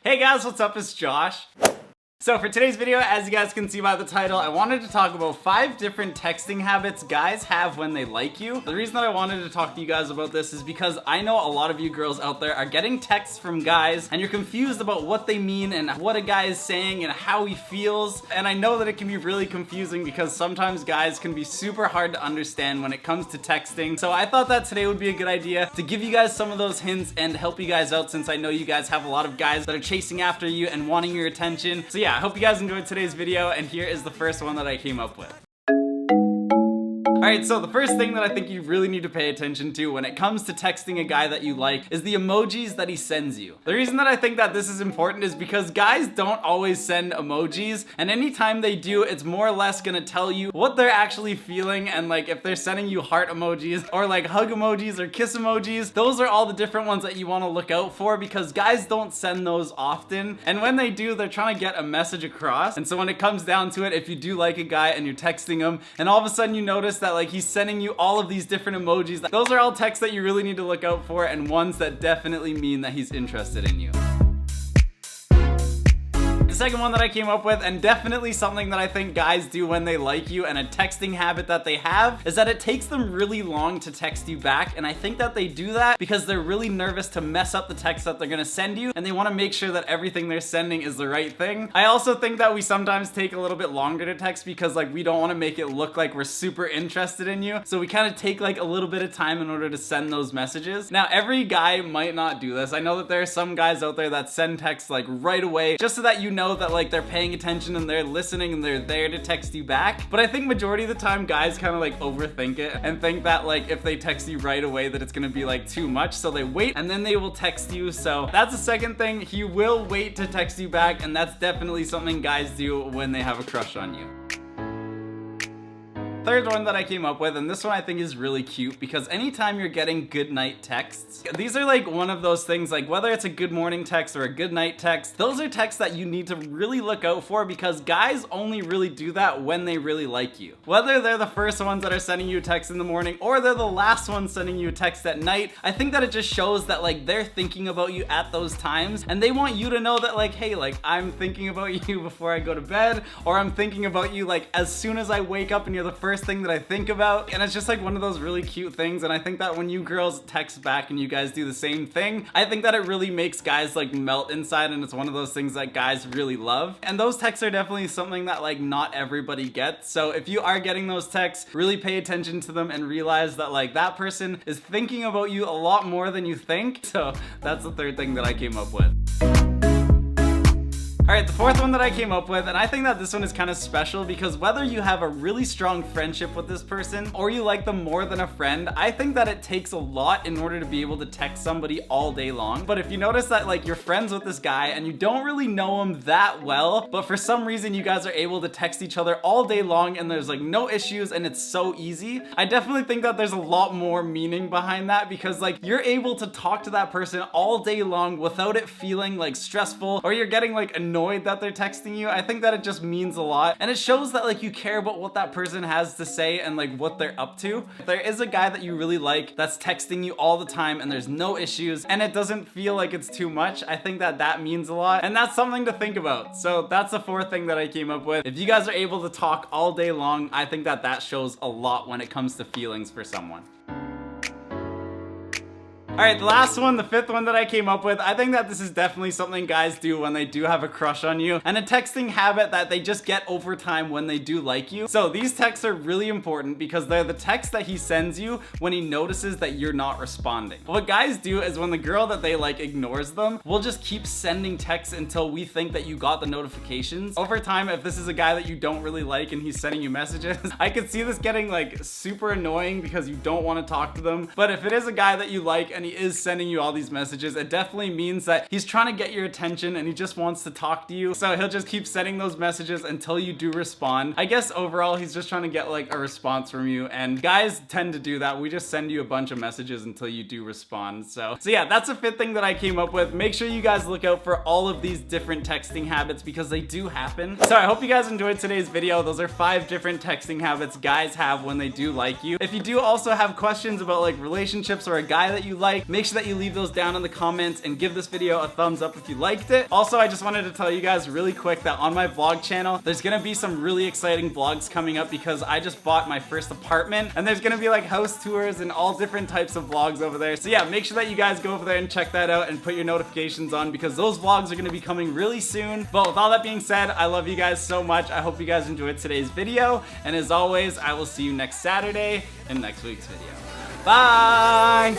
Hey guys, what's up? It's Josh. So for today's video, as you guys can see by the title, I wanted to talk about 5 different texting habits guys have when they like you. The reason that I wanted to talk to you guys about this is because I know a lot of you girls out there are getting texts from guys and you're confused about what they mean and what a guy is saying and how he feels. And I know that it can be really confusing because sometimes guys can be super hard to understand when it comes to texting. So I thought that today would be a good idea to give you guys some of those hints and help you guys out, since I know you guys have a lot of guys that are chasing after you and wanting your attention. So yeah, I hope you guys enjoyed today's video, and here is the first one that I came up with. Alright, so the first thing that I think you really need to pay attention to when it comes to texting a guy that you like is the emojis that he sends you. The reason that I think that this is important is because guys don't always send emojis, and anytime they do, it's more or less gonna tell you what they're actually feeling. And like if they're sending you heart emojis or like hug emojis or kiss emojis, those are all the different ones that you want to look out for, because guys don't send those often, and when they do, they're trying to get a message across. And so when it comes down to it, if you do like a guy and you're texting him and all of a sudden you notice that like he's sending you all of these different emojis, those are all texts that you really need to look out for, and ones that definitely mean that he's interested in you. The second one that I came up with, and definitely something that I think guys do when they like you, and a texting habit that they have, is that it takes them really long to text you back. And I think that they do that because they're really nervous to mess up the text that they're gonna send you, and they want to make sure that everything they're sending is the right thing. I also think that we sometimes take a little bit longer to text because like we don't want to make it look like we're super interested in you, so we kind of take like a little bit of time in order to send those messages. Now every guy might not do this. I know that there are some guys out there that send texts like right away just so that you know that like they're paying attention and they're listening and they're there to text you back. But I think majority of the time guys kind of like overthink it and think that like if they text you right away that it's gonna be like too much, so they wait and then they will text you. So that's the second thing, he will wait to text you back, and that's definitely something guys do when they have a crush on you. Third one that I came up with, and this one I think is really cute, because anytime you're getting good night texts, these are like one of those things, like whether it's a good morning text or a good night text, those are texts that you need to really look out for, because guys only really do that when they really like you. Whether they're the first ones that are sending you a text in the morning or they're the last ones sending you a text at night, I think that it just shows that like they're thinking about you at those times, and they want you to know that like, hey, like I'm thinking about you before I go to bed, or I'm thinking about you like as soon as I wake up and you're the first thing that I think about. And it's just like one of those really cute things, and I think that when you girls text back and you guys do the same thing, I think that it really makes guys like melt inside, and it's one of those things that guys really love. And those texts are definitely something that like not everybody gets. So if you are getting those texts, really pay attention to them and realize that like that person is thinking about you a lot more than you think. So that's the third thing that I came up with. Alright, the fourth one that I came up with, and I think that this one is kind of special, because whether you have a really strong friendship with this person or you like them more than a friend, I think that it takes a lot in order to be able to text somebody all day long. But if you notice that like you're friends with this guy and you don't really know him that well, but for some reason you guys are able to text each other all day long and there's like no issues and it's so easy, I definitely think that there's a lot more meaning behind that, because like you're able to talk to that person all day long without it feeling like stressful or you're getting like annoyed that they're texting you. I think that it just means a lot, and it shows that like you care about what that person has to say and like what they're up to. If there is a guy that you really like that's texting you all the time and there's no issues and it doesn't feel like it's too much, I think that that means a lot, and that's something to think about. So that's the fourth thing that I came up with. If you guys are able to talk all day long, I think that that shows a lot when it comes to feelings for someone. Alright, the last one, the fifth one that I came up with, I think that this is definitely something guys do when they do have a crush on you, and a texting habit that they just get over time when they do like you. So these texts are really important because they're the texts that he sends you when he notices that you're not responding. What guys do is when the girl that they like ignores them, we'll just keep sending texts until we think that you got the notifications. Over time, if this is a guy that you don't really like and he's sending you messages, I could see this getting like super annoying because you don't want to talk to them. But if it is a guy that you like and he is sending you all these messages, it definitely means that he's trying to get your attention and he just wants to talk to you. So he'll just keep sending those messages until you do respond. I guess overall he's just trying to get like a response from you, and guys tend to do that. We just send you a bunch of messages until you do respond. So yeah, that's a fifth thing that I came up with. Make sure you guys look out for all of these different texting habits because they do happen. So I hope you guys enjoyed today's video. Those are 5 different texting habits guys have when they do like you. If you do also have questions about like relationships or a guy that you like, like. Make sure that you leave those down in the comments and give this video a thumbs up if you liked it. Also, I just wanted to tell you guys really quick that on my vlog channel, there's gonna be some really exciting vlogs coming up because I just bought my first apartment, and there's gonna be like house tours and all different types of vlogs over there. So yeah, make sure that you guys go over there and check that out and put your notifications on because those vlogs are gonna be coming really soon. But with all that being said, I love you guys so much. I hope you guys enjoyed today's video, and as always, I will see you next Saturday in next week's video. Bye!